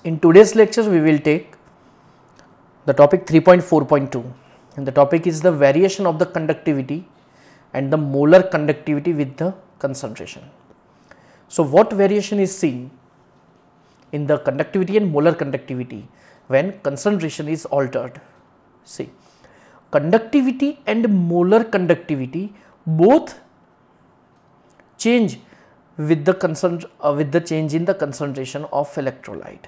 in today's lecture we will take the topic 3.4.2 and the topic is the variation of the conductivity and the molar conductivity with the concentration. So what variation is seen in the conductivity and molar conductivity when concentration is altered? See, conductivity and molar conductivity both change with the change in the concentration of electrolyte.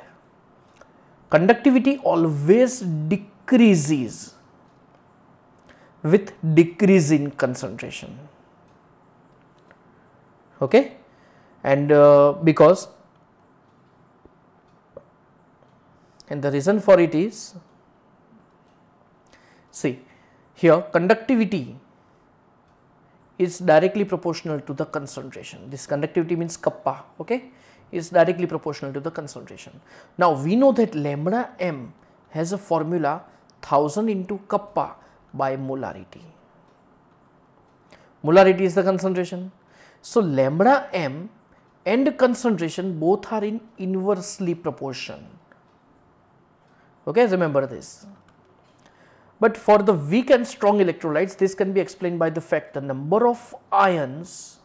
Conductivity always decreases with decrease in concentration. Okay, and because and the reason for it is, see here, conductivity is directly proportional to the concentration. This conductivity means kappa, okay, is directly proportional to the concentration. Now we know that lambda m has a formula 1000 into kappa by molarity. Molarity is the concentration. So lambda m and concentration both are in inversely proportion. Okay, remember this. But for the weak and strong electrolytes, this can be explained by the fact the number of ions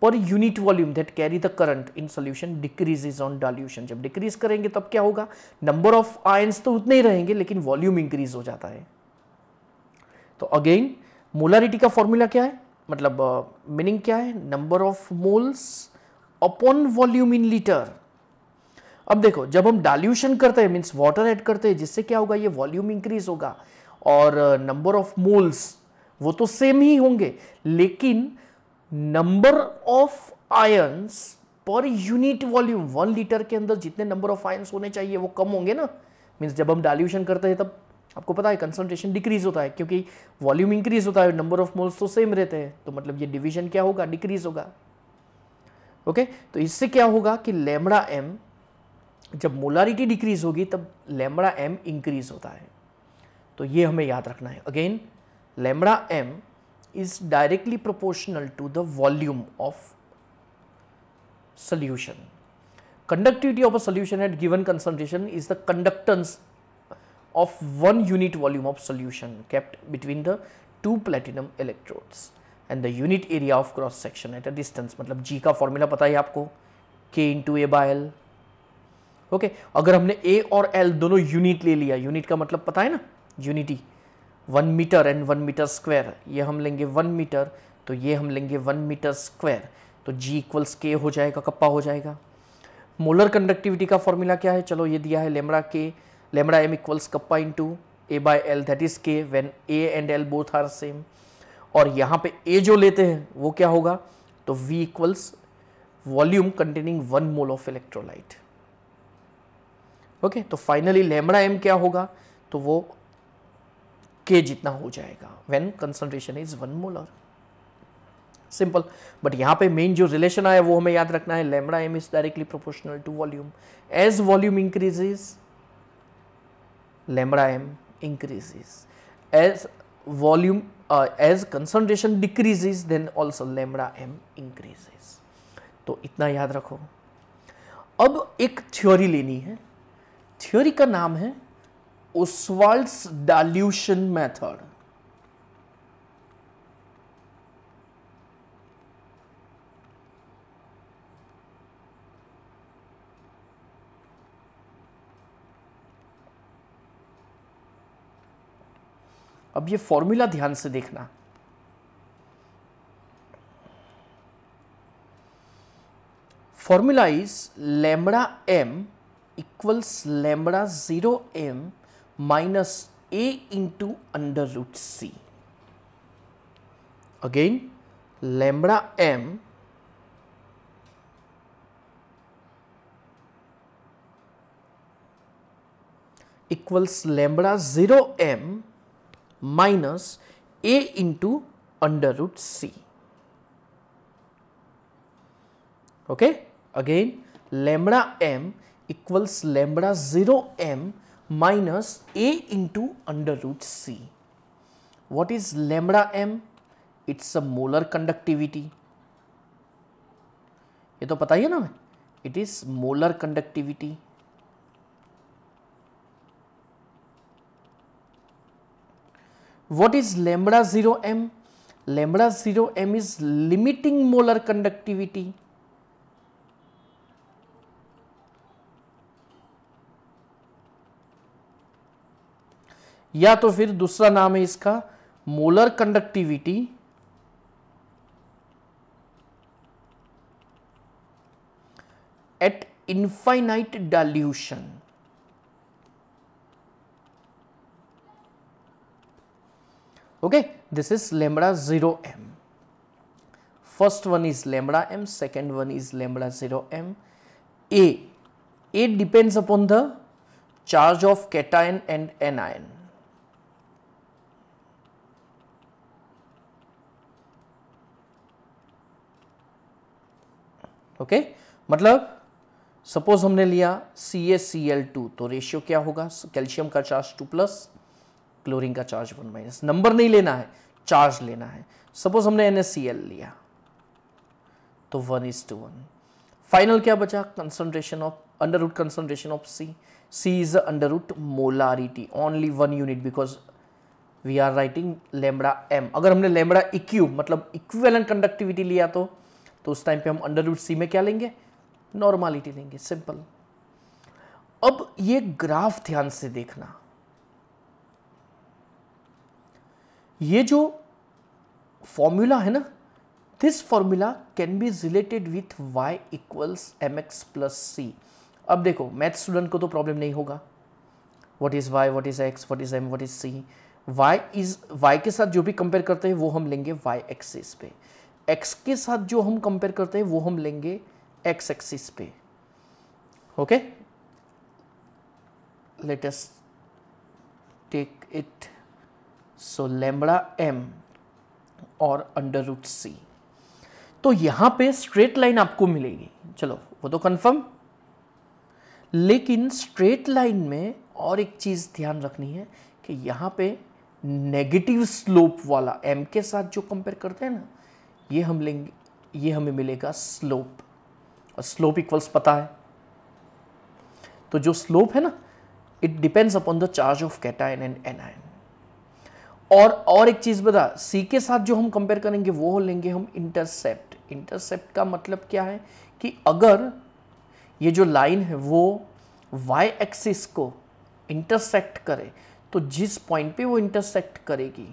per unit volume that carry the current in solution decreases on dilution. जब decrease करेंगे तब क्या होगा? Number of ions तो उतने ही रहेंगे लेकिन volume increase हो जाता है. तो again molarity का formula क्या है? मतलब meaning क्या है? Number of moles upon volume in liter. अब देखो, जब हम डाल्यूशन करते हैं मीन्स वाटर ऐड करते हैं, जिससे क्या होगा, ये वॉल्यूम इंक्रीज होगा और नंबर ऑफ मोल्स वो तो सेम ही होंगे, लेकिन number of ions per unit volume 1 litre के अंदर जितने नंबर ऑफ आयंस होने चाहिए वो कम होंगे ना. मीन्स जब हम डाल्यूशन करते हैं तब आपको पता है कंसंट्रेशन डिक्रीज होता है क्योंकि वॉल्यूम इंक्रीज होता है, नंबर ऑफ मोल्स तो सेम रहते हैं, तो मतलब ये डिवीजन क्या होगा, डिक्रीज होगा. ओके, तो इससे क्या होगा कि लैम्बडा एम, जब मोलारिटी डिक्रीज होगी तब लैम्बडा एम इंक्रीज होता है. तो ये हमें याद रखना है. Again lambda M is directly proportional to the volume of solution. Conductivity of a solution at given concentration is the conductance of 1 unit volume of solution kept between the 2 platinum electrodes and the unit area of cross section at a distance. मतलब G का formula पता है आपको, K into A by L. Okay, अगर हमने A और L दोनों unit ले लिया, यूनिट का मतलब पता है ना, unity 1 metre and 1 metre square, ये हम लेंगे 1 मीटर तो ये हम लेंगे 1 मीटर स्क्वायर, तो G इक्वल्स K हो जाएगा, कप्पा हो जाएगा. मोलर कंडक्टिविटी का फॉर्मूला क्या है, चलो ये दिया है lambda K, lambda M equals kappa into A by L that is K when A and L both are same. और यहाँ पे A जो लेते हैं वो क्या होगा, तो V equals volume containing 1 mole of electrolyte. Okay, तो फाइनली लैम्बडा M क्या होगा, तो वो K जितना हो जाएगा when concentration is 1 molar. Simple. But यहाँ पे मेन जो रिलेशन आया वो हमें याद रखना है, lambda M is directly proportional to volume. As volume increases lambda M increases, as volume as concentration decreases then also lambda M increases. तो इतना याद रखो. अब एक थ्योरी लेनी है, थ्योरी का नाम है ओस्वाल्ड्स डाल्यूशन मेथड. अब ये फॉर्मूला ध्यान से देखना. Formula is lambda M equals lambda 0 M minus A into under root C. Again lambda M equals lambda 0 M minus a into under root c. Okay, again lambda m equals lambda 0 m minus a into under root c. What is lambda m? It's a molar conductivity. ये तो पता ही है ना, it is molar conductivity. What is lambda 0 m? Lambda 0 m is limiting molar conductivity. या तो फिर दूसरा नाम है इसका molar conductivity at infinite dilution. Okay, this is lambda 0 m. First one is lambda m, second one is lambda 0 m. A depends upon the charge of cation and anion. Okay, मतलब suppose हमने लिया CaCl2 तो ratio क्या होगा, calcium का charge 2+, chlorine का charge 1-. Number नहीं लेना है, चार्ज लेना है. सपोज हमने NaCl लिया तो 1:1. फाइनल क्या बचा, concentration of under root concentration of C is under root molarity, only 1 unit because we are writing lambda m. अगर हमने लैम्बडा इक्यू मतलब इक्विवेलेंट कंडक्टिविटी लिया तो उस टाइम पे हम अंडर रूट C में क्या लेंगे, नॉर्मालिटी लेंगे. सिंपल. अब ये ग्राफ ध्यान से देखना, ये जो फॉर्मूला है ना, this formula can be related with y equals mx plus c. अब देखो मैथ स्टूडेंट को तो प्रॉब्लम नहीं होगा, what is y, what is x, what is m, what is c. y के साथ जो भी कंपेयर करते हैं वो हम लेंगे y एक्सिस पे, x के साथ जो हम कंपेयर करते हैं वो हम लेंगे x एक्सिस पे. Okay, let us take it. So lambda m और अंडर रूट C. तो यहां पे स्ट्रेट लाइन आपको मिलेगी, चलो वो तो कंफर्म. लेकिन स्ट्रेट लाइन में और एक चीज ध्यान रखनी है कि यहां पे नेगेटिव स्लोप वाला m के साथ जो कंपेयर करते हैं ना, ये हम लेंगे, ये हमें मिलेगा स्लोप. और स्लोप इक्वल्स पता है, तो जो स्लोप है ना, it depends upon the charge of cation and anion. और एक चीज बता, C के साथ जो हम कंपेयर करेंगे वो लेंगे हम इंटरसेप्ट. इंटरसेप्ट का मतलब क्या है कि अगर ये जो लाइन है वो y एक्सिस को इंटरसेक्ट करे तो जिस पॉइंट पे वो इंटरसेक्ट करेगी,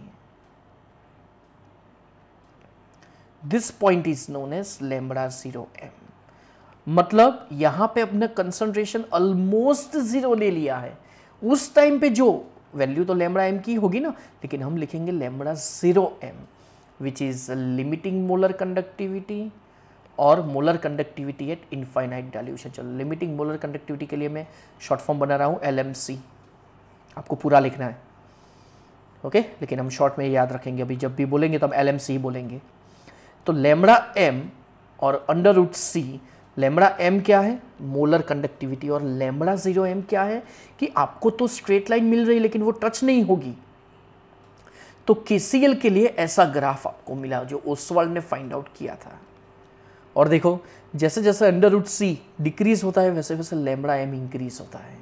this point is known as lambda 0 m. मतलब यहां पे अपने कंसंट्रेशन ऑलमोस्ट 0 ले लिया है. उस टाइम पे जो वैल्यू तो लैम्बडा m की होगी ना, लेकिन हम लिखेंगे lambda 0 m which is limiting molar conductivity और molar conductivity at infinite dilution. चलो लिमिटिंग मोलर कंडक्टिविटी के लिए मैं शॉर्ट फॉर्म बना रहा हूँ LMC, आपको पूरा लिखना है. ओके, लेकिन हम शॉर्ट में याद रखेंगे, अभी जब भी बोलेंगे तब LMC ही बोलेंगे. तो लैम्बडा m और under root C. Lambda m क्या है, मोलर कंडक्टिविटी, और लैम्बडा 0 m क्या है कि आपको तो स्ट्रेट लाइन मिल रही है लेकिन वो टच नहीं होगी. तो KCl के लिए ऐसा ग्राफ आपको मिला जो ओस्वाल्ड ने फाइंड आउट किया था. और देखो जैसे जैसे अंडर रूट C डिक्रीज होता है वैसे वैसे लैम्बडा m इंक्रीज होता है.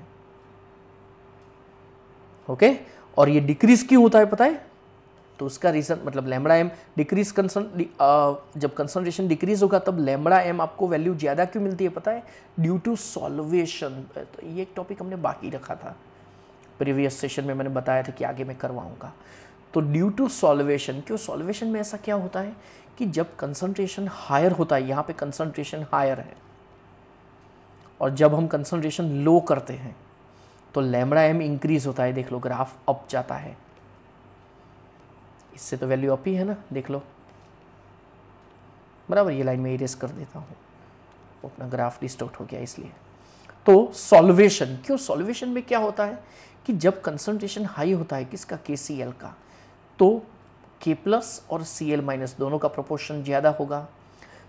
ओके, और ये डिक्रीज क्यों होता है पता है, तो उसका रीजन मतलब लैम्बडा m डिक्रीज जब कंसंट्रेशन डिक्रीज होगा तब लैम्बडा m आपको वैल्यू ज्यादा क्यों मिलती है पता है, ड्यू टू सॉल्वेशन. तो ये एक टॉपिक हमने बाकी रखा था प्रीवियस सेशन में, मैंने बताया था कि आगे मैं करवाऊंगा. तो ड्यू टू सॉल्वेशन, क्यों सॉल्वेशन में ऐसा क्या होता है कि जब कंसंट्रेशन हायर होता है, यहाँ पे कंसंट्रेशन हायर है, और जब हम कंसंट्रेशन लो करते हैं तो लैम्बडा m इंक्रीज होता है. देख लो ग्राफ अप जाता है, इससे तो वैल्यू अप ही है ना, देख लो बराबर. ये लाइन में इरेज कर देता हूँ, अपना ग्राफ डिस्टॉर्ट हो गया इसलिए. तो सॉल्वेशन, क्यों सॉल्वेशन में क्या होता है कि जब कंसंट्रेशन हाई होता है किसका, KCl का, तो K प्लस और Cl माइनस दोनों का प्रोपोर्शन ज़्यादा होगा.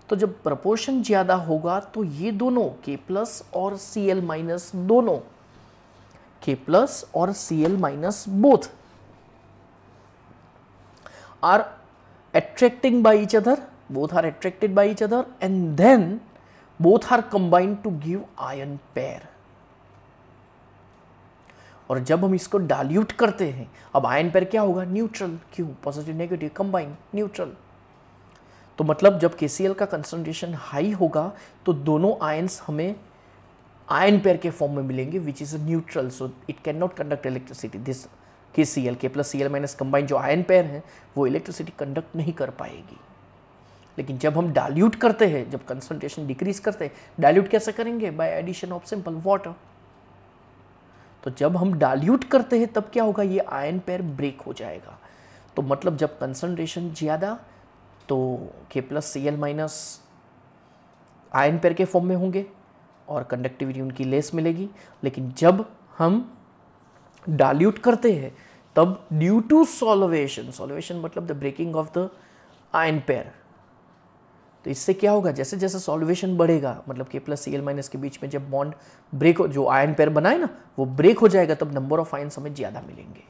तो जब प्रोपोर्शन ज़्यादा होगा तो ये दोनों K प्लस और Cl माइनस दोनों, K प्लस और Cl minus both are attracting by each other, both are attracted by each other, and then both are combined to give ion pair. और जब हम इसको डाल्यूट करते हैं, अब आयन पेयर क्या होगा, न्यूट्रल। क्यों, पॉजिटिव नेगेटिव कंबाइन, न्यूट्रल। तो मतलब जब KCl का कंसंट्रेशन हाई होगा तो दोनों आयंस हमें आयन पेयर के फॉर्म में मिलेंगे, which is neutral, so it can not conduct electricity. This KCl, K plus Cl minus combine जो आयन पेयर है वो इलेक्ट्रिसिटी कंडक्ट नहीं कर पाएगी। लेकिन जब हम डाल्यूट करते हैं, जब कंसंट्रेशन डिक्रीज करते हैं, डाल्यूट कैसे करेंगे, by addition of simple water. तो जब हम डाल्यूट करते हैं तब क्या होगा, ये आयन पेयर ब्रेक हो जाएगा। तो मतलब जब कंसंट्रेशन ज़्यादा तो K plus Cl minus ion pair के फॉर्म में होंगे और कंडक्टिविटी उनकी लेस मिलेगी। लेकिन जब हम डाल्यूट करते हैं तब ड्यू टू सॉल्वेशन, सॉल्वेशन मतलब the breaking of the ion pair, तो इससे क्या होगा, जैसे जैसे सॉल्वेशन बढ़ेगा, मतलब K प्लस Cl माइनस के बीच में जब बॉन्ड ब्रेक हो, जो आयन पेयर बनाए ना वो ब्रेक हो जाएगा, तब नंबर ऑफ आयन्स हमें ज़्यादा मिलेंगे।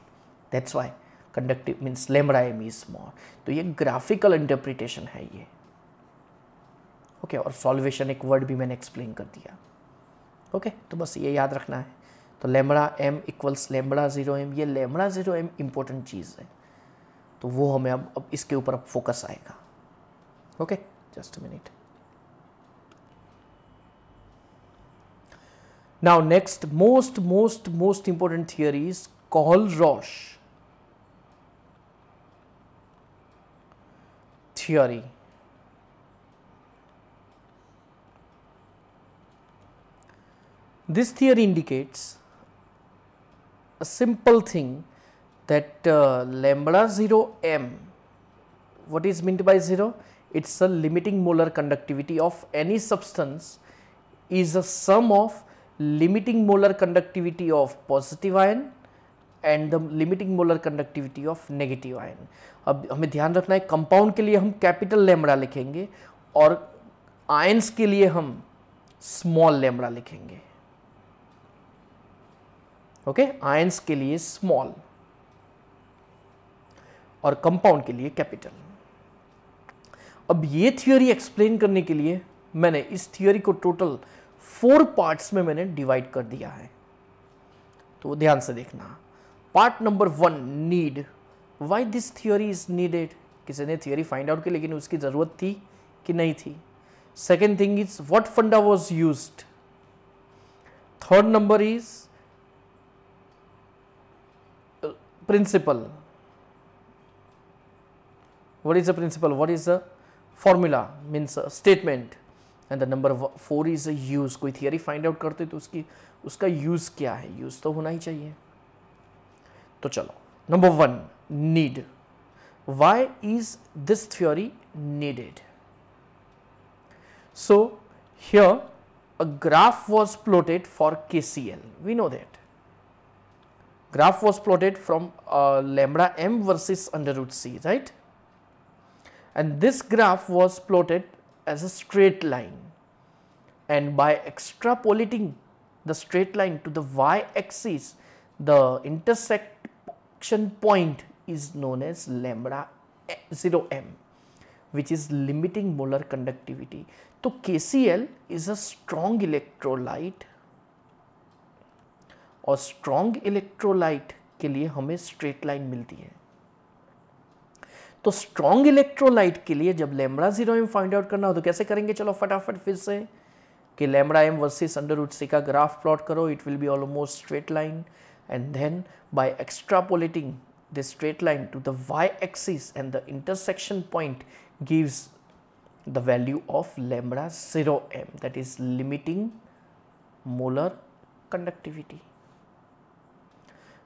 That's why conductive means lambda m is small. तो ये ग्राफिकल इंटरप्रिटेशन है ये, ओके। और सॉल्वेशन एक वर्ड भी मैंने एक्सप्लेन कर दिया, ओके। तो बस ये याद रखना है। तो lambda m equals lambda 0m, ये लैम्बडा 0m इंपॉर्टेंट चीज़ है, तो वो हमें अब इसके ऊपर अब फोकस आएगा, okay. Just a minute. Now next most important theory is Kohl-Rosch theory. This theory indicates a simple thing that lambda 0m, what is meant by 0? It's a limiting molar conductivity of any substance is a sum of limiting molar conductivity of positive ion and the limiting molar conductivity of negative ion. अब हमें ध्यान रखना है, compound के लिए हम capital lambda लिखेंगे और आयंस के लिए हम स्मॉल लैम्बडा लिखेंगे, ओके। आयंस के लिए स्मॉल और कंपाउंड के लिए कैपिटल। अब ये थियोरी एक्सप्लेन करने के लिए मैंने इस थियोरी को टोटल 4 पार्ट्स में मैंने डिवाइड कर दिया है, तो ध्यान से देखना। Part number 1, need, why this theory is needed. किसी ने थियोरी फाइंड आउट की लेकिन उसकी जरूरत थी कि नहीं थी। Second thing is what funda was used. Third number is principle, what is the principle, what is the formula, means statement, and the number 4 is a use। कोई थियरी फाइंड आउट करते तो उसका यूज क्या है, use तो होना ही चाहिए। तो चलो, number 1, need. Why is this theory needed? So here a graph was plotted for KCl, we know that graph was plotted from lambda m versus under root c, right? And this graph was plotted as a straight line, and by extrapolating the straight line to the y-axis, the intersection point is known as lambda 0m, which is limiting molar conductivity. तो KCl is a strong electrolyte, और strong electrolyte के लिए हमें straight line मिलती है। तो strong electrolyte के लिए जब लैम्बडा 0m फाइंड आउट करना हो तो कैसे करेंगे, चलो फटाफट फिर से कि lambda m versus under root c का ग्राफ प्लॉट करो, it will be almost straight line, and then by extrapolating the straight line to the y axis and the intersection point gives the value of lambda 0m, that is limiting molar conductivity,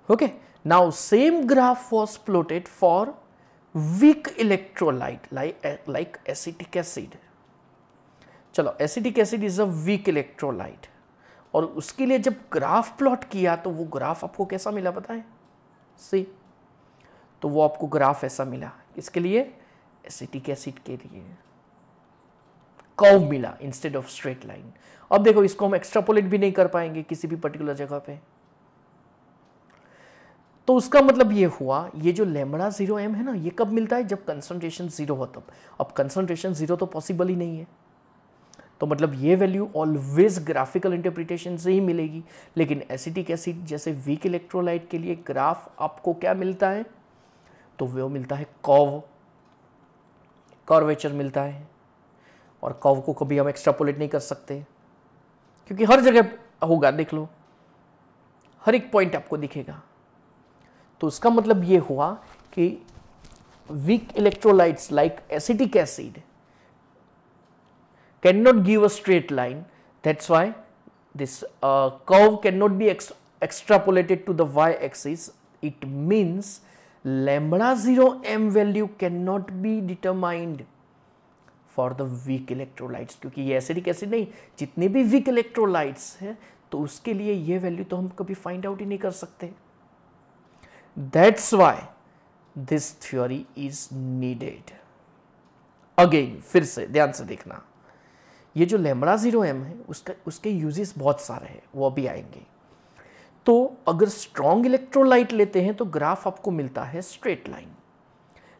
okay. Now same graph was plotted for weak electrolyte like acetic acid। चलो, acetic acid is a weak electrolyte, और उसके लिए जब graph plot किया तो वो graph आपको कैसा मिला पता है, सी। तो वो आपको ग्राफ ऐसा मिला, इसके लिए एसिटिक एसिड के लिए कर्व मिला इंस्टेड ऑफ स्ट्रेट लाइन। अब देखो, इसको हम एक्स्ट्रापोलेट भी नहीं कर पाएंगे किसी भी पर्टिकुलर जगह पे, तो उसका मतलब ये हुआ, ये जो लैम्बडा 0m है ना, ये कब मिलता है, जब कंसंट्रेशन 0 हो तब। अब कंसंट्रेशन 0 तो पॉसिबल ही नहीं है, तो मतलब ये वैल्यू ऑलवेज ग्राफिकल इंटरप्रिटेशन से ही मिलेगी। लेकिन एसिटिक एसिड जैसे वीक इलेक्ट्रोलाइट के लिए ग्राफ आपको क्या मिलता है, तो वो मिलता है कर्वेचर मिलता है। और कर्व को कभी हम एक्स्ट्रापोलेट नहीं कर सकते क्योंकि हर जगह होगा, देख लो हर एक पॉइंट आपको दिखेगा। तो उसका मतलब ये हुआ कि weak electrolytes like acetic acid cannot give a straight line. That's why this curve cannot be extrapolated to the y-axis. It means lambda 0 m value cannot be determined for the weak electrolytes, क्योंकि ये acidic acid नहीं, जितने भी weak electrolytes हैं तो उसके लिए ये वैल्यू तो हम कभी फाइंड आउट ही नहीं कर सकते। That's why this theory is needed. Again, फिर से ध्यान से देखना, ये जो लैम्बडा 0m है उसके यूजेस बहुत सारे हैं, वो भी आएंगे। तो अगर स्ट्रॉन्ग इलेक्ट्रोलाइट लेते हैं तो ग्राफ आपको मिलता है स्ट्रेट लाइन,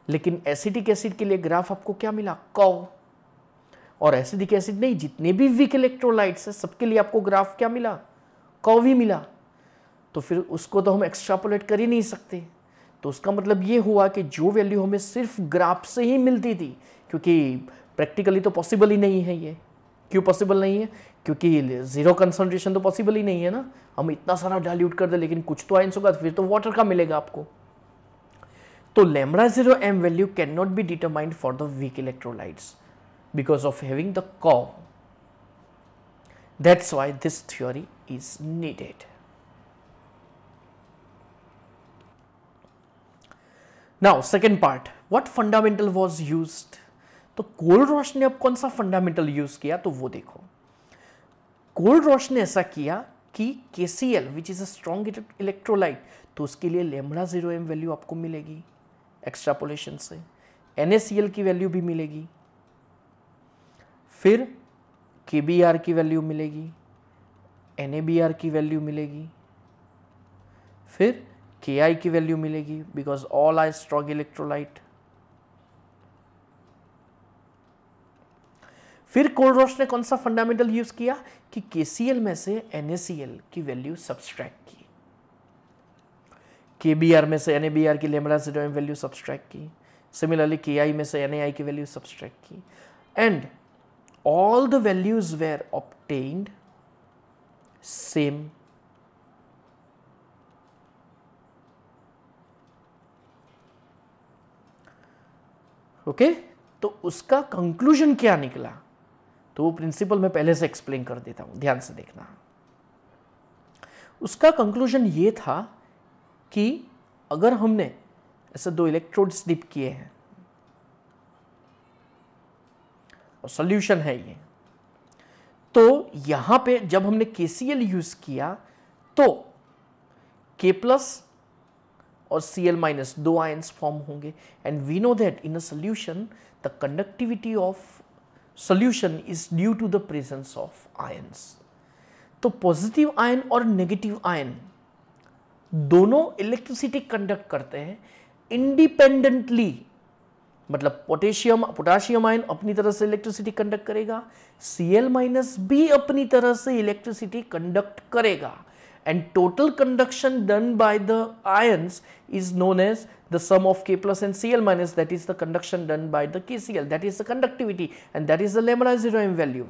लेकिन एसिडिक एसिड के लिए ग्राफ आपको क्या मिला, कर्व। और एसिडिक एसिड नहीं, जितने भी वीक इलेक्ट्रोलाइट्स हैं सबके लिए आपको ग्राफ क्या मिला, कर्व ही मिला। तो फिर उसको तो हम एक्स्ट्रापोलेट कर ही नहीं सकते। तो उसका मतलब ये हुआ कि जो वैल्यू हमें सिर्फ ग्राफ से ही मिलती थी, क्योंकि प्रैक्टिकली तो पॉसिबल ही नहीं है ये। क्यों पॉसिबल नहीं है, क्योंकि जीरो कंसंट्रेशन तो पॉसिबल ही नहीं है ना, हम इतना सारा डाइल्यूट कर दे लेकिन कुछ तो आयंस होगा, फिर तो वाटर का मिलेगा आपको। तो lambda 0m value can not be determined for the weak electrolytes because of having the curve. That's why this theory is needed. Now second part, what fundamental was used. तो Kohlrausch ने अब कौन सा fundamental use किया, तो वो देखो। Kohlrausch ने ऐसा किया कि KCl which is a strong electrolyte, तो उसके लिए लैम्बडा 0m वैल्यू आपको मिलेगी एक्स्ट्रापोलेशन से, NaCl की वैल्यू भी मिलेगी, फिर KBr की वैल्यू मिलेगी, NaBr की वैल्यू मिलेगी, फिर Ki की वैल्यू मिलेगी because all are strong electrolyte. फिर कोलरॉश ने कौन सा फंडामेंटल यूज किया कि KCl में से NaCl की वैल्यू सब्सट्रैक्ट की, KBr में से NaBr की लैम्बडा 0m वैल्यू सब्सट्रैक्ट की, सिमिलरली Ki में से Na की वैल्यू सब्सट्रैक्ट की, and all the values were obtained same. Okay, तो उसका कंक्लूजन क्या निकला, तो वो प्रिंसिपल मैं पहले से एक्सप्लेन कर देता हूं, ध्यान से देखना। उसका कंक्लूजन ये था कि अगर हमने ऐसे दो इलेक्ट्रोड्स डिप किए हैं और सॉल्यूशन है ये, तो यहां पे जब हमने KCl यूज किया तो K प्लस और Cl- दो आयंस फॉर्म होंगे, and we know that in a solution the conductivity of solution is due to the presence of ions। तो पॉजिटिव आयन और नेगेटिव आयन दोनों इलेक्ट्रिसिटी कंडक्ट करते हैं इंडिपेंडेंटली। मतलब पोटेशियम आयन अपनी तरह से इलेक्ट्रिसिटी कंडक्ट करेगा, Cl- भी अपनी तरह से इलेक्ट्रिसिटी कंडक्ट करेगा, and total conduction done by the ions is known as the sum of K plus and Cl-, that is the conduction done by the KCl, that is the conductivity, and that is the lambda 0m value।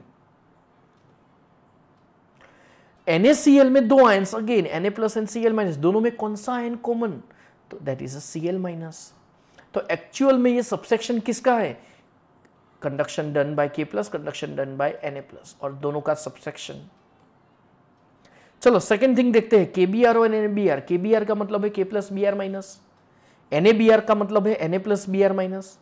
NaCl में दो ions, again Na plus and Cl-, दोनों में कौन सा ion common, तो that is a Cl-। तो actual में ये सबसेक्शन किसका है, conduction done bye K plus, conduction done bye Na plus, और दोनों का सबसेक्शन। चलो सेकेंड थिंग देखते हैं, KBr और NaBr। KBr का मतलब है K plus Br minus, NaBr का मतलब है Na plus Br माइनस,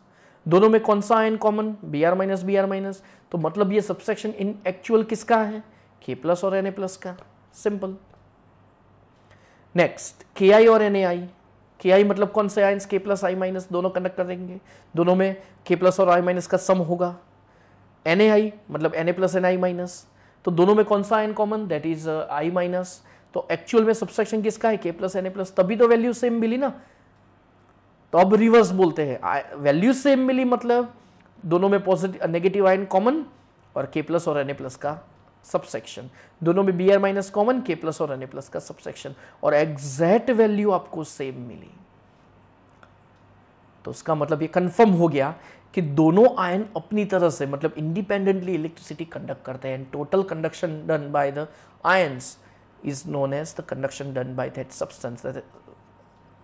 दोनों में कौन सा ion common, Br minus Br minus, तो मतलब ये सबसेक्शन इन एक्चुअल किसका है, K plus और Na plus का, सिंपल। नेक्स्ट Ki और Nai। Ki मतलब कौन से ions, K plus I minus, दोनों कंडक्ट करेंगे, दोनों में K plus और I माइनस का सम होगा। Nai मतलब Na plus Ni माइनस, तो दोनों में कौन सा ion common, that is I minus. तो एक्चुअल में सबसेक्शन किसका है, K plus Na plus, तभी तो वैल्यू सेम मिली ना। तो अब रिवर्स बोलते हैं, वैल्यू सेम मिली मतलब दोनों में पॉजिटिव नेगेटिव आयन कॉमन और K प्लस और Na प्लस का सबसेक्शन, दोनों में Br minus common, K plus और Na प्लस का सबसेक्शन, और एग्जैक्ट वैल्यू आपको सेम मिली। तो उसका मतलब ये कंफर्म हो गया कि दोनों आयन अपनी तरह से मतलब इंडिपेंडेंटली इलेक्ट्रिसिटी कंडक्ट करते हैं। Total conduction done by the ions is known as the conduction done by that substance.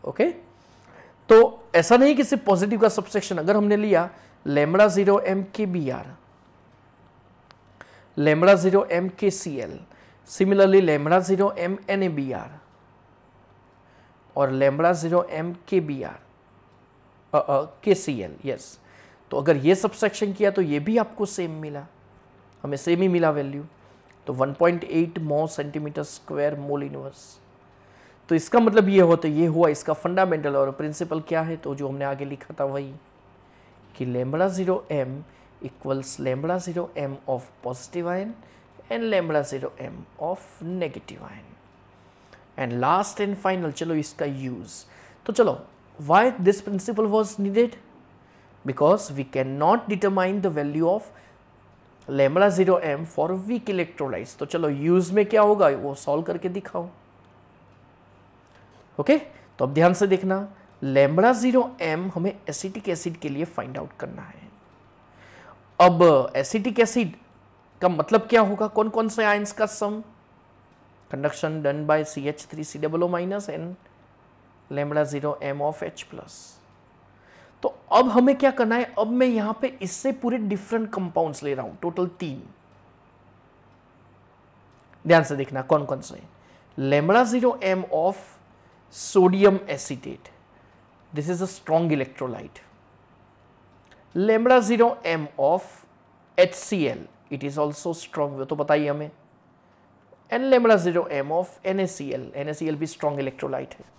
Okay, तो ऐसा नहीं कि सिर्फ पॉजिटिव का सबसेक्शन, अगर हमने लिया लैम्बडा 0 m के Br, लैम्बडा 0 m के Cl, similarly lambda 0 m NaBr और लैम्बडा 0 m के Br के Cl, यस। तो अगर ये सबसेक्शन किया तो ये भी आपको सेम मिला, हमें सेम ही मिला वैल्यू, तो 1.8 mho centimetre square mole inverse. तो इसका मतलब ये हो, तो ये हुआ इसका फंडामेंटल, और प्रिंसिपल क्या है तो जो हमने आगे लिखा था वही कि lambda 0 m equals lambda 0 m of positive ion and lambda 0 m of negative ion. And last and final, चलो इसका यूज, तो चलो why this principle was needed? Because we cannot determine the value of lambda 0 m for weak electrolytes। तो चलो use में क्या होगा वो सॉल्व करके दिखाओ। ओके, तो अब ध्यान से देखना, लैम्बडा 0 m हमें एसिटिक एसिड के लिए फाइंड आउट करना है। अब एसिटिक एसिड का मतलब क्या होगा, कौन कौन से आयंस का sum, conduction done by CH3COO minus and lambda 0 m of H plus. तो अब हमें क्या करना है, अब मैं यहां पे इससे पूरे डिफरेंट कंपाउंड्स ले रहा हूं, टोटल 3। ध्यान से देखना कौन कौन से, lambda 0 m of sodium acetate, this is a strong electrolyte. Lambda 0 m of HCl, it is also strong, वो तो बताइए हमें। And lambda 0 m of NaCl, NaCl भी स्ट्रॉन्ग इलेक्ट्रोलाइट है।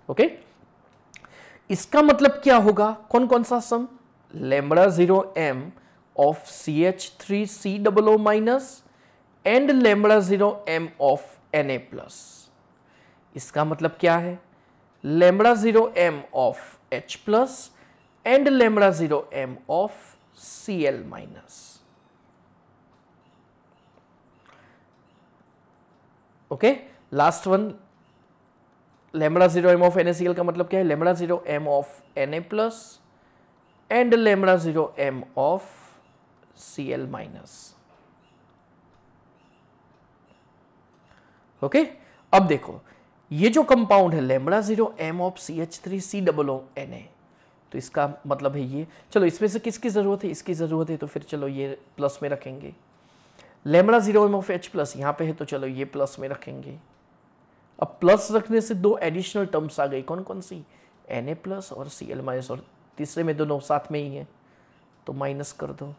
ओके, इसका मतलब क्या होगा, कौन कौन सा sum, lambda 0 m of CH3COO minus and lambda 0 m of Na plus. इसका मतलब क्या है, lambda 0 m of H plus and lambda 0 m of Cl minus. Okay, last one, lambda 0 m of NaCl का मतलब क्या है, lambda 0 m of Na plus and lambda 0 m of Cl minus. Okay, अब देखो ये जो कंपाउंड है lambda 0 m of CH3COO Na, तो इसका मतलब है ये, चलो इसमें से किसकी जरूरत है, इसकी जरूरत है, तो फिर चलो ये प्लस में रखेंगे। Lambda 0 m of H plus यहाँ पे है, तो चलो ये प्लस में रखेंगे। अब प्लस रखने से दो एडिशनल टर्म्स आ गई, कौन कौन सी, Na प्लस और Cl माइनस, और तीसरे में दोनों साथ में ही है तो माइनस कर दो।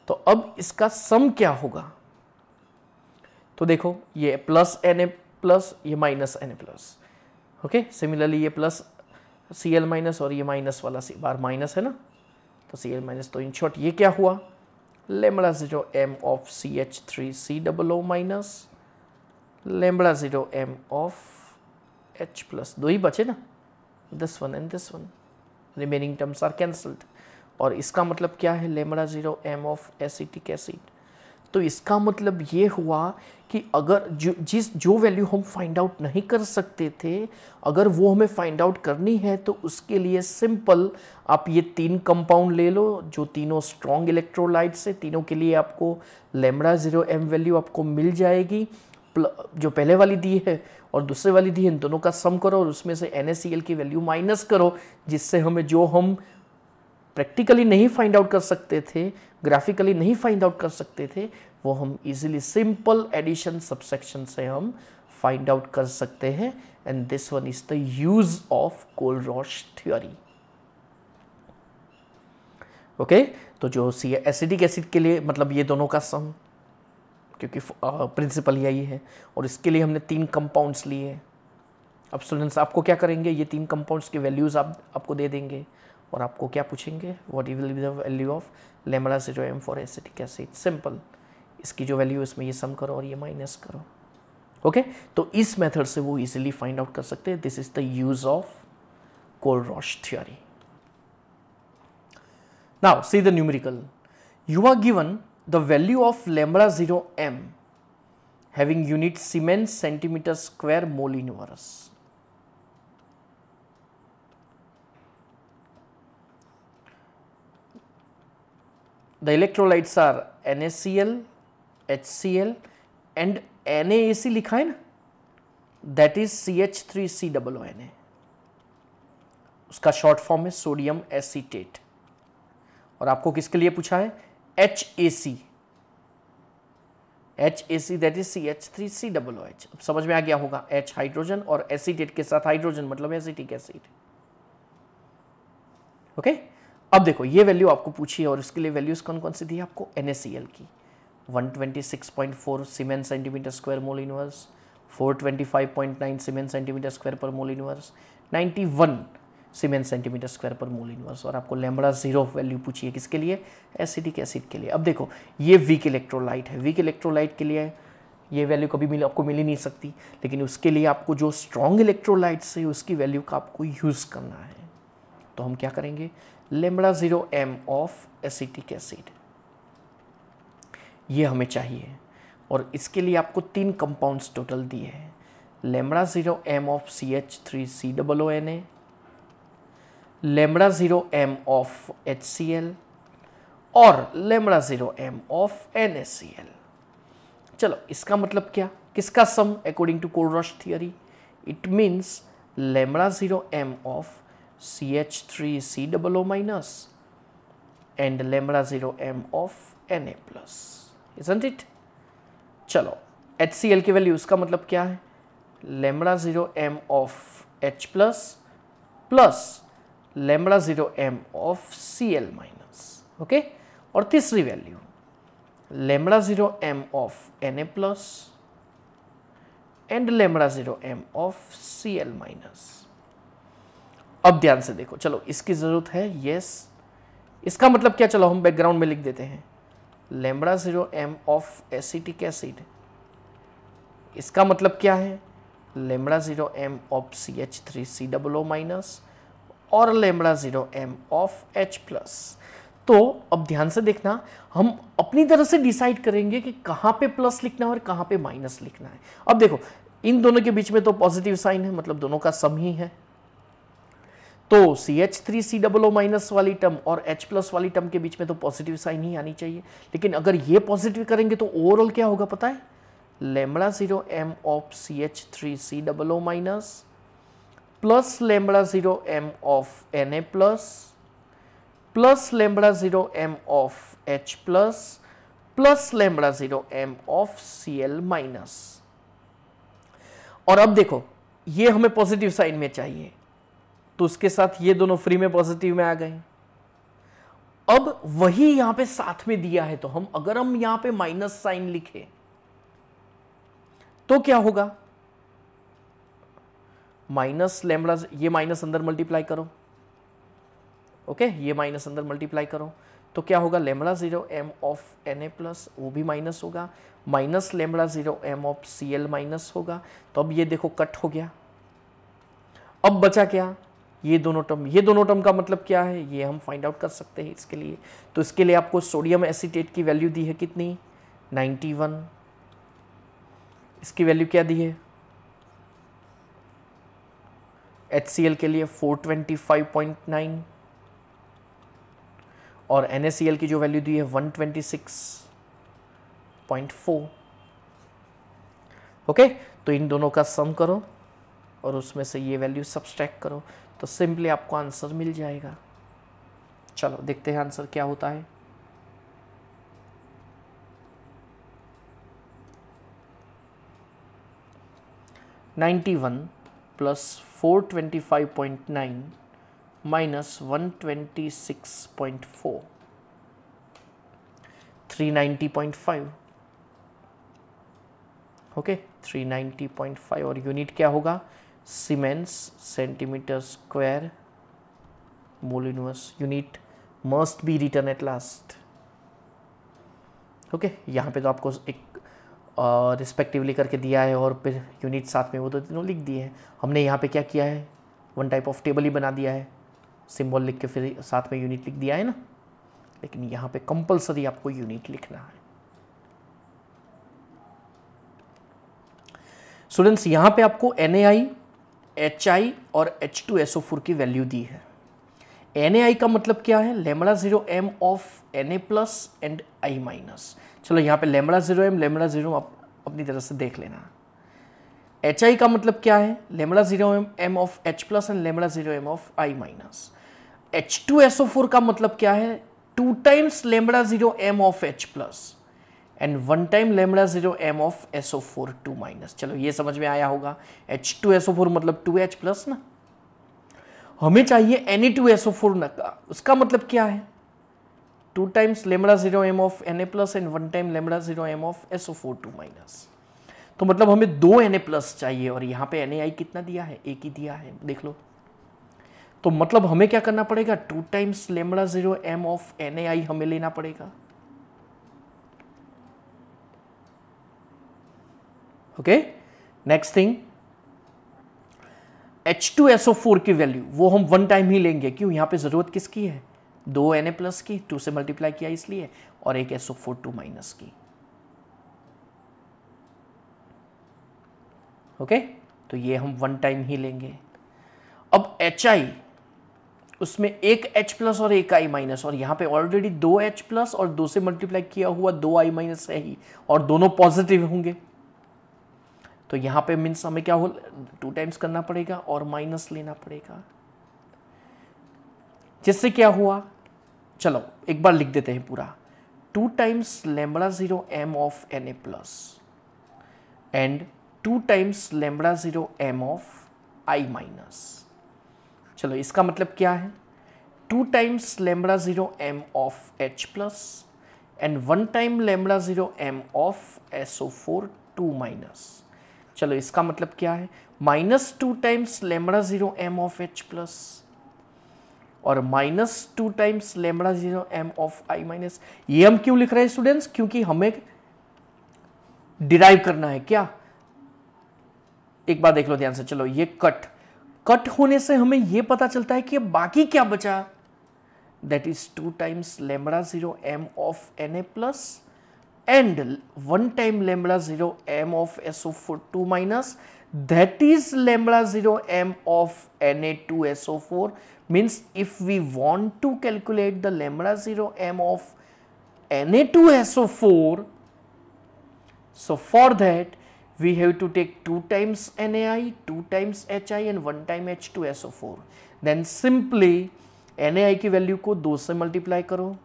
तो अब इसका सम क्या होगा, तो देखो ये प्लस Na प्लस ये minus Na plus. Okay, similarly ये प्लस Cl माइनस और ये माइनस वाला बार माइनस है ना, तो Cl माइनस। तो इन शॉर्ट ये क्या हुआ, lambda 0 m of CH3COO minus lambda 0 m of H plus, दो ही बचे ना, this one and this one, remaining terms are cancelled. और इसका मतलब क्या है, lambda 0 m of acetic acid. तो इसका मतलब ये हुआ कि अगर जो वैल्यू हम फाइंड आउट नहीं कर सकते थे, अगर वो हमें फाइंड आउट करनी है तो उसके लिए सिंपल आप ये 3 कंपाउंड ले लो जो तीनों स्ट्रॉन्ग इलेक्ट्रोलाइट्स है, तीनों के लिए आपको लैम्बडा 0 m वैल्यू आपको मिल जाएगी, जो पहले वाली दी है और दूसरे वाली दी है, इन दोनों का सम करो और उसमें से NaCl की वैल्यू माइनस करो, जिससे हमें जो हम प्रैक्टिकली नहीं फाइंड आउट कर सकते थे, ग्राफिकली नहीं फाइंड आउट कर सकते थे, वो हम इजीली सिंपल एडिशन सबसेक्शन से हम फाइंड आउट कर सकते हैं। And this one is the use of Kohlrausch theory. Okay, तो जो एसिडिक एसिड के लिए मतलब ये दोनों का सम, क्योंकि प्रिंसिपल यही है, और इसके लिए हमने 3 कंपाउंड्स लिए। अब स्टूडेंट्स आपको क्या करेंगे, ये 3 कंपाउंड्स के वैल्यूज आपको दे देंगे और आपको क्या पूछेंगे, what will be the value of lambda 0 m for acetic acid. Simple, इसकी जो वैल्यू है इसमें ये सम करो और ये माइनस करो। ओके, तो इस मेथड से वो इजीली फाइंड आउट कर सकते हैं। This is the use of Kohlrausch theory. Now see the numerical. You are given the value of lambda 0 m having unit Siemens centimeter square mole inverse. The electrolytes are NaCl, HCl and NaAC लिखा है ना, that is CH3COONA, उसका short form है sodium acetate. और आपको किसके लिए पूछा है? HAC, that is CH3COOH। अब समझ में आ गया होगा, H हाइड्रोजन और एसीटेट के साथ हाइड्रोजन मतलब एसिटिक एसिड। ओके, अब देखो ये वैल्यू आपको पूछी है और इसके लिए वैल्यूज कौन कौन सी दी है आपको? NaCl की 126.4 siemens centimetre square mole inverse, 425.9 siemens centimetre square per mole inverse, 91 siemens centimetre square per mole inverse. और आपको लैम्बडा 0 वैल्यू पूछी है किसके लिए? एसिटिक एसिड के लिए। अब देखो ये वीक इलेक्ट्रोलाइट है, वीक इलेक्ट्रोलाइट के लिए ये वैल्यू कभी आपको मिल ही नहीं सकती, लेकिन उसके लिए आपको जो स्ट्रॉन्ग इलेक्ट्रोलाइट्स है उसकी वैल्यू का आपको यूज़ करना है। तो हम क्या करेंगे? Lambda 0 m of acetic acid, ये हमें चाहिए। और इसके लिए आपको 3 कंपाउंड्स टोटल दिए हैं, lambda 0 m of CH3COONA, lambda 0 m of HCl और लैम्बडा 0 m ऑफ NaCl। चलो इसका मतलब क्या? किसका sum according to Kohlrausch theory? It means lambda 0 m of CH3COO minus and lambda 0 m of Na plus, isn't it? चलो HCl की value, उसका मतलब क्या है? lambda 0 m of H plus plus lambda 0 m of Cl minus, okay. और तीसरी value lambda 0 m of Na plus and lambda 0 m of Cl minus। अब ध्यान से देखो, चलो इसकी जरूरत है, यस। इसका मतलब क्या? चलो हम बैकग्राउंड में लिख देते हैं, lambda 0 m of acetic acid, इसका मतलब क्या है? Lambda 0 m of CH3COO minus और lambda 0 m of H plus. तो अब ध्यान से देखना, हम अपनी तरह से डिसाइड करेंगे कि कहां पे प्लस लिखना है और कहां पे माइनस लिखना है। अब देखो इन दोनों के बीच में तो पॉजिटिव साइन है, मतलब दोनों का सम ही है, तो CH3COO माइनस वाली टर्म और H प्लस वाली टर्म के बीच में तो पॉजिटिव साइन ही आनी चाहिए। लेकिन अगर ये पॉजिटिव करेंगे तो ओवरऑल क्या होगा पता है? Lambda 0 m of CH3COO minus plus lambda 0 m of Na plus lambda 0 m of H plus lambda 0 m of Cl minus. और अब देखो ये हमें पॉजिटिव साइन में चाहिए, तो उसके साथ ये दोनों फ्री में पॉजिटिव में आ गए। अब वही यहां पे साथ में दिया है, तो हम अगर हम यहां पे माइनस साइन लिखे तो क्या होगा? माइनस लैम्बडा, ये माइनस अंदर मल्टीप्लाई करो, ओके, ये माइनस अंदर मल्टीप्लाई करो तो क्या होगा? Lambda 0 m of Na plus, वो भी माइनस होगा, minus lambda 0 m of Cl minus होगा। तो अब ये देखो कट हो गया। अब बचा क्या? ये दोनों टर्म। ये दोनों टर्म का मतलब क्या है ये हम फाइंड आउट कर सकते हैं इसके लिए। तो इसके लिए आपको सोडियम एसीटेट की वैल्यू दी है कितनी? 91। इसकी वैल्यू क्या दी है? HCl के लिए 425.9 और NaCl की जो वैल्यू दी है 126.4। ओके, तो इन दोनों का सम करो और उसमें से ये वैल्यू सब्सट्रैक्ट करो तो सिंपली आपको आंसर मिल जाएगा। चलो देखते हैं आंसर क्या होता है। (91 + 425.9 - 126.4 390.5। ओके, 390.5 और यूनिट क्या होगा? Siemens centimetre square mole inverse. Unit must be written at last. Okay, यहाँ पे तो आपको एक रिस्पेक्टिवली करके दिया है और फिर यूनिट साथ में वो तो तीनों लिख दिए हैं। हमने यहाँ पे क्या किया है? वन टाइप ऑफ टेबल ही बना दिया है, सिंबल लिख के फिर साथ में यूनिट लिख दिया है ना। लेकिन यहां पे कंपलसरी आपको यूनिट लिखना है। स्टूडेंट्स यहां पे आपको NaI, HI और H2SO4 की वैल्यू दी है। NaI का मतलब क्या है? Lambda 0 m of Na plus and I minus. चलो यहाँ पे लेमड़ा 0 m लेमड़ा 0 आप अपनी तरह से देख लेना। HI का मतलब क्या है? Lambda 0 m of H plus and lambda 0 m of I minus. H2SO4 का मतलब क्या है? 2 times lambda 0 m of H plus and 1 time lambda 0 m of SO4 2 minus. चलो ये समझ में आया होगा। H2SO4 मतलब 2H प्लस ना। हमें चाहिए Na2SO4 ना का, उसका मतलब क्या है? 2 times lambda 0 m of Na plus and 1 time lambda 0 m of SO4 2 minus. तो मतलब हमें 2 Na प्लस चाहिए और यहाँ पे NaI कितना दिया है? एक ही दिया है, देख लो। तो मतलब हमें क्या करना पड़ेगा? 2 times lambda 0 m of NaI हमें लेना पड़ेगा। ओके, नेक्स्ट थिंग, H2SO4 की वैल्यू वो हम 1 टाइम ही लेंगे। क्यों? यहाँ पे जरूरत किसकी है? 2 Na प्लस की, 2 से मल्टीप्लाई किया इसलिए, और एक SO4 2 माइनस की। ओके, तो ये हम 1 टाइम ही लेंगे। अब HI, उसमें एक H प्लस और एक I माइनस, और यहाँ पे ऑलरेडी 2 H प्लस और 2 से मल्टीप्लाई किया हुआ 2 I माइनस है ही, और दोनों पॉजिटिव होंगे। तो यहाँ पे मीन्स हमें क्या हो, 2 टाइम्स करना पड़ेगा और माइनस लेना पड़ेगा, जिससे क्या हुआ? चलो एक बार लिख देते हैं पूरा। 2 times lambda 0 m of Na plus and 2 times lambda 0 m of I minus. चलो इसका मतलब क्या है? 2 times lambda 0 m of H plus and 1 time lambda 0 m of SO4 2 minus. चलो इसका मतलब क्या है? Minus 2 times lambda 0 m of H plus और minus 2 times lambda 0 m of I minus. ये हम क्यों लिख रहे हैं स्टूडेंट्स? क्योंकि हमें डिराइव करना है। क्या? एक बार देख लो ध्यान से। चलो ये कट होने से हमें यह पता चलता है कि बाकी क्या बचा। That is 2 times lambda 0 m of Na plus and 1 time lambda 0 m of SO4 2 minus, that is lambda 0 m of Na2SO4. means if we want to calculate the lambda 0 m of Na2SO4, so for that we have to take 2 times NaI, 2 times HI and 1 time H2SO4. then simply NaI की value को 2 से multiply करो,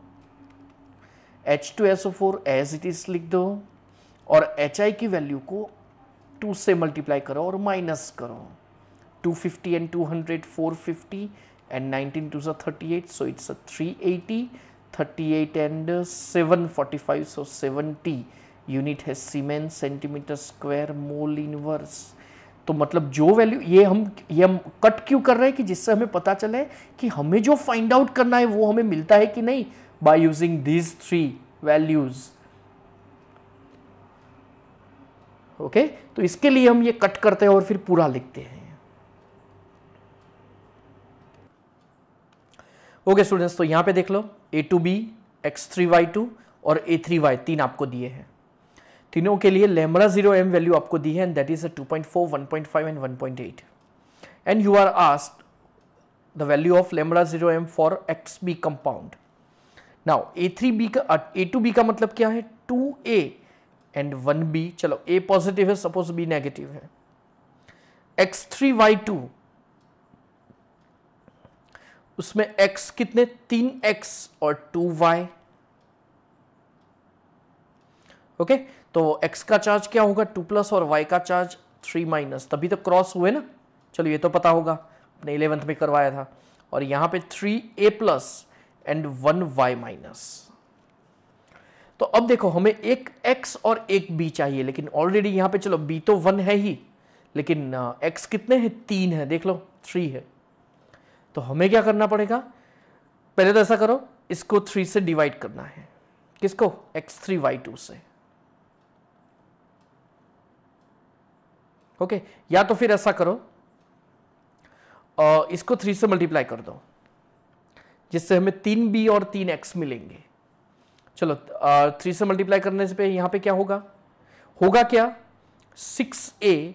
H2SO4 as it is लिख दो, और HI की value को 2 से मल्टीप्लाई करो और माइनस करो। 250 and 200 450 and 19 2 are 38, so it's a 380, 38 and 745, so 70 unit है siemens centimetre square mole inverse. तो मतलब जो वैल्यू ये हम कट क्यों कर रहे हैं? कि जिससे हमें पता चले कि हमें जो फाइंड आउट करना है वो हमें मिलता है कि नहीं, by using these 3 values. Okay, तो इसके लिए हम ये कट करते हैं और फिर पूरा लिखते हैं। ओके स्टूडेंट्स, तो यहां पे देख लो A2B, X3Y2 और A3Y 3 आपको दिए हैं। तीनों के लिए लेमड़ा 0 m वैल्यू आपको दी है, and that is 2.4, 1.5 and 1.8, and you are asked the value of lambda 0 m for XB compound. Now A2B का मतलब क्या है? 2A and 1B। चलो A पॉजिटिव है, सपोज B नेगेटिव है। X3Y2, उसमें X कितने? 3X और 2Y। ओके, तो X का चार्ज क्या होगा? 2 प्लस और Y का चार्ज 3 माइनस, तभी तो क्रॉस हुए ना। चलो ये तो पता होगा, अपने 11th में करवाया था। और यहां पे 3A plus and 1Y minus. तो अब देखो हमें एक X और एक B चाहिए, लेकिन ऑलरेडी यहां पे चलो B तो 1 है ही, लेकिन X कितने हैं? 3 है, देख लो 3 है। तो हमें क्या करना पड़ेगा? पहले तो ऐसा करो, इसको 3 से डिवाइड करना है। किसको? X3Y2 से। ओके, या तो फिर ऐसा करो, इसको 3 से मल्टीप्लाई कर दो। जिससे हमें 3b और 3x मिलेंगे। चलो 3 से मल्टीप्लाई करने से पे यहां पे क्या होगा, होगा क्या 6a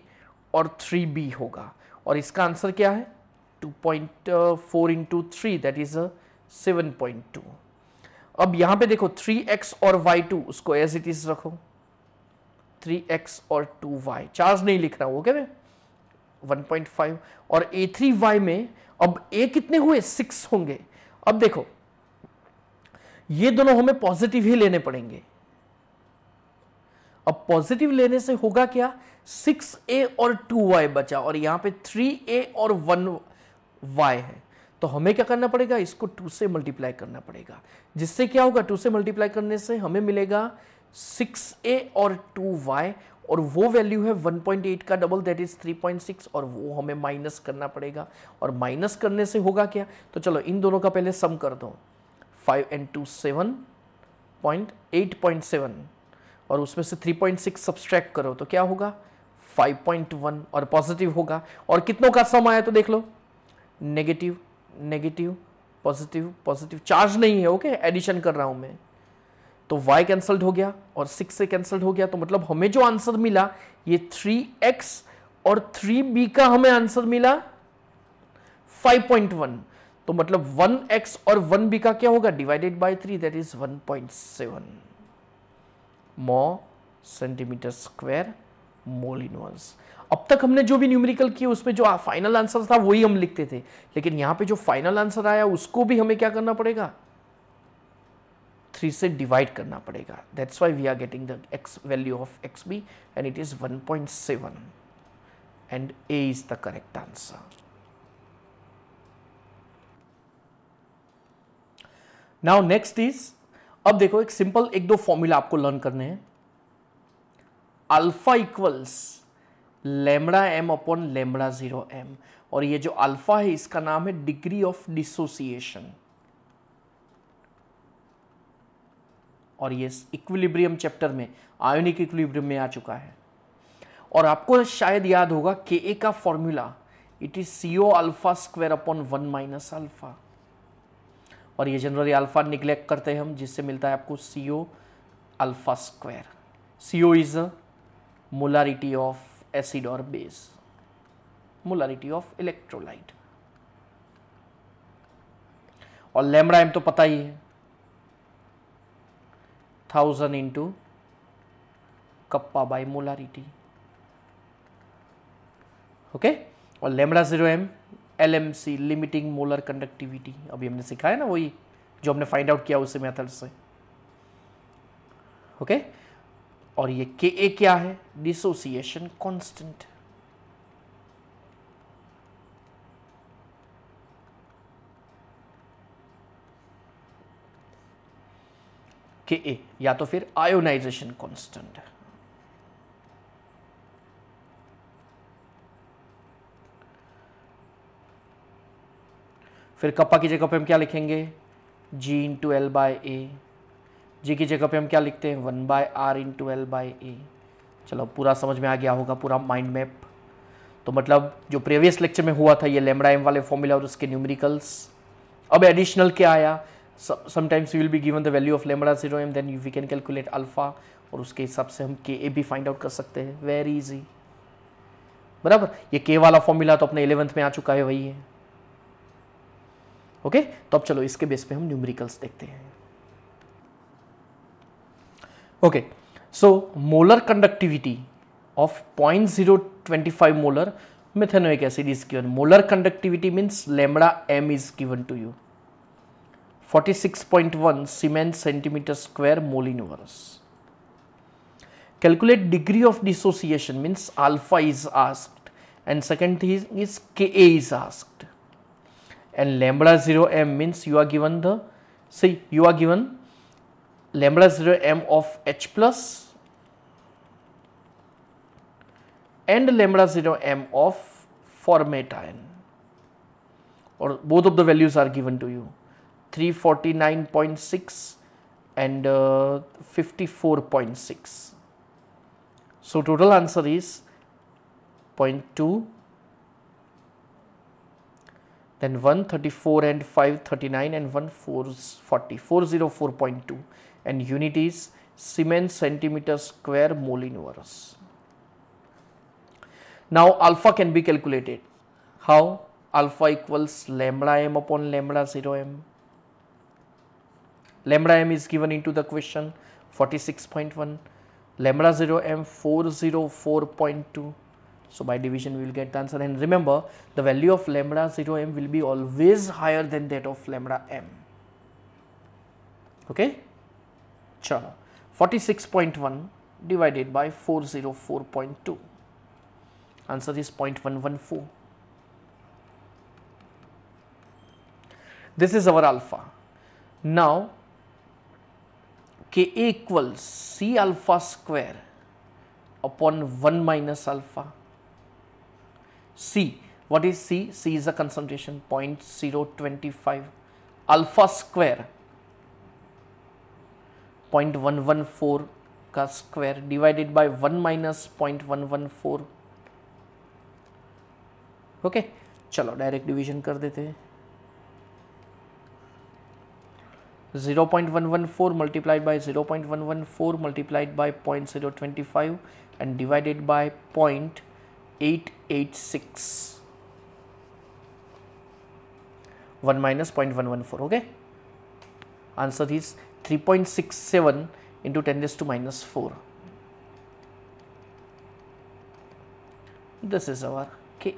और 3b होगा, और इसका आंसर क्या है 2.4 इंटू 3 दैट इज 7.2। अब यहां पे देखो 3x और y2 उसको एज इट इज रखो, 3x और 2y, चार्ज नहीं लिख रहा हूं, ओके 1.5, और a3y में अब a कितने हुए 6 होंगे। अब देखो ये दोनों हमें पॉजिटिव ही लेने पड़ेंगे। अब पॉजिटिव लेने से होगा क्या 6a और 2y बचा, और यहां पे 3a और 1y है, तो हमें क्या करना पड़ेगा, इसको 2 से मल्टीप्लाई करना पड़ेगा, जिससे क्या होगा 2 से मल्टीप्लाई करने से हमें मिलेगा 6a और 2y, और वो वैल्यू है 1.8 का डबल दैट इज 3.6, और वो हमें माइनस करना पड़ेगा, और माइनस करने से होगा क्या, तो चलो इन दोनों का पहले सम कर दो, 5 and 2 7, 8.7, और उसमें से 3.6 सब्सट्रैक्ट करो तो क्या होगा 5.1, और पॉजिटिव होगा, और कितनों का सम आया तो देख लो, negative negative positive positive, charge नहीं है, ओके एडिशन कर रहा हूं मैं, तो y कैंसल्ड हो गया और 6 से कैंसल्ड हो गया, तो मतलब हमें जो आंसर मिला ये 3x और 3b का हमें आंसर मिला 5.1, तो मतलब 1x और 1b का क्या होगा divided by 3 that is 1.7 centimetre square mole inverse. अब तक हमने जो भी न्यूमेरिकल किए उसमें जो फाइनल आंसर था वही हम लिखते थे, लेकिन यहां पे जो फाइनल आंसर आया उसको भी हमें क्या करना पड़ेगा 3 से डिवाइड करना पड़ेगा, that's why we are getting the x value of xb and it is 1.7 and a is the correct answer. Now next is, अब देखो एक सिंपल एक दो फॉर्मूला आपको लर्न करने हैं, alpha equals lambda m upon lambda 0m, और ये जो अल्फा है इसका नाम है डिग्री ऑफ डिसोसिएशन, और ये इक्विलिब्रियम चैप्टर में आयोनिक इक्विलिब्रियम में आ चुका है, और आपको शायद याद होगा Ka का formula it is CO alpha square upon 1 minus alpha, और ये जनरली अल्फा निग्लेक्ट करते हैं हम, जिससे मिलता है आपको CO alpha square. CO is a molarity of acid और बेस, मोलारिटी ऑफ इलेक्ट्रोलाइट, और लैम्बडा m तो पता ही है 1000 into kappa by molarity, okay, और लैम्बडा 0m LMC लिमिटिंग मोलर कंडक्टिविटी, अभी हमने सिखाया ना वही जो हमने फाइंड आउट किया उसी मेथड से, ओके, और ये Ka क्या है डिसोसिएशन कांस्टेंट, Ka या तो फिर आयोनाइजेशन कांस्टेंट, फिर कप्पा की जगह पे हम क्या लिखेंगे G into L by A, G की जगह पे हम क्या लिखते हैं 1 by R into L by A. चलो पूरा समझ में आ गया होगा, पूरा माइंड मैप, तो मतलब जो प्रीवियस लेक्चर में हुआ था ये लैम्बडा m वाले फॉर्मूला और उसके न्यूमेरिकल्स। अब एडिशनल क्या आया, sometimes we will be given the value of lambda 0m then we can calculate alpha, और उसके हिसाब से हम Ka भी फाइंड आउट कर सकते हैं, वेरी इजी, बराबर। ये K वाला फॉर्मूला तो अपने 11th में आ चुका है, वही है, ओके। तो अब चलो इसके बेस पे हम न्यूमेरिकल्स देखते हैं, okay. So molar conductivity of 0.025 molar methanoic acid is given. Molar conductivity means lambda m is given to you, 46.1 Siemens centimeter square mole inverse. Calculate degree of dissociation means alpha is asked, and second thing is Ka is asked, and lambda 0m means you are given the, see you are given lambda 0m of H plus and lambda 0m of formatine, or both of the values are given to you, 349.6 and 54.6. So total answer is 0.2, then 134 and 539 and 1440, 404.2, and unit is Siemens centimeter square mole inverse. Now alpha can be calculated. How? Alpha equals lambda m upon lambda 0m. Lambda m is given into the question 46.1, lambda 0m 404.2. So by division we will get the answer, and remember the value of lambda 0m will be always higher than that of lambda m. Okay, chalo, 46.1 divided by 404.2, answer is 0.114. This is our alpha. Now Ka equals C alpha square upon 1 minus alpha. C, what is C? C is the concentration, 0.025, alpha square 0.114 का square divided by 1 minus 0.114. Okay, चलो direct division कर देते हैं. 0.114 multiplied by 0.114 multiplied by 0.025 and divided by 0.886. 1 minus 0.114. Okay, answer is 3.67 into 10 raised to minus 4. This is our Ka.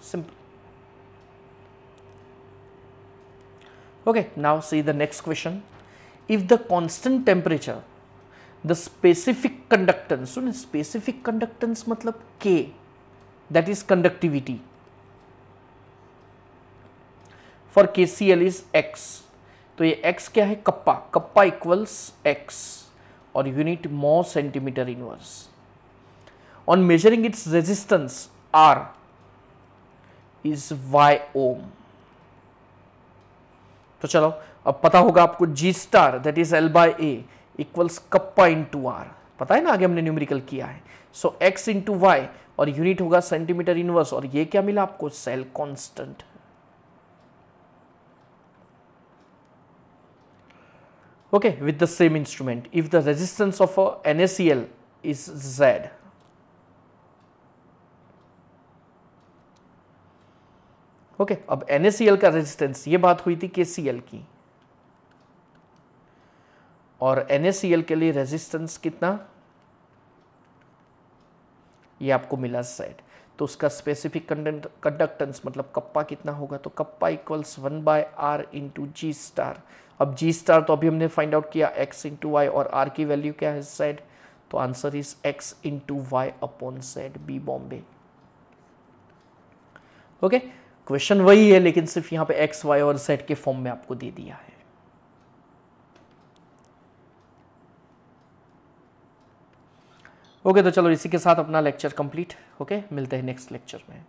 Simple. Okay, now see the next question. If the constant temperature, the specific conductance, so specific conductance मतलब K, that is conductivity, for KCl is X. तो ये X क्या है? Kappa. Kappa equals X और unit मो centimetre inverse. On measuring its resistance R is Y ohm. तो चलो अब पता होगा आपको G star that is L by A equals kappa into R. पता है ना, आगे हमने न्यूमेरिकल किया है. सो X इंटू वाई और यूनिट होगा सेंटीमीटर इनवर्स, और ये क्या मिला आपको? Cell constant. Okay, with the same instrument, if the resistance of a NaCl is Z, okay, अब NaCl का रेजिस्टेंस, ये बात हुई थी KCl की, और NaCl के लिए रेजिस्टेंस कितना? ये आपको मिला Z. तो उसका स्पेसिफिक कंडक्टेंस मतलब कप्पा कितना होगा? तो kappa equals 1 by R into G star. अब जी स्टार तो अभी हमने फाइंड आउट किया X इंटू वाई, और R की वैल्यू क्या है? Z. तो answer is X into Y upon Z. B Bombay. Okay, question वही है लेकिन सिर्फ यहाँ पे X, Y और Z के फॉर्म में आपको दे दिया है. ओके, तो चलो इसी के साथ अपना लेक्चर कंप्लीट. ओके, मिलते हैं नेक्स्ट लेक्चर में.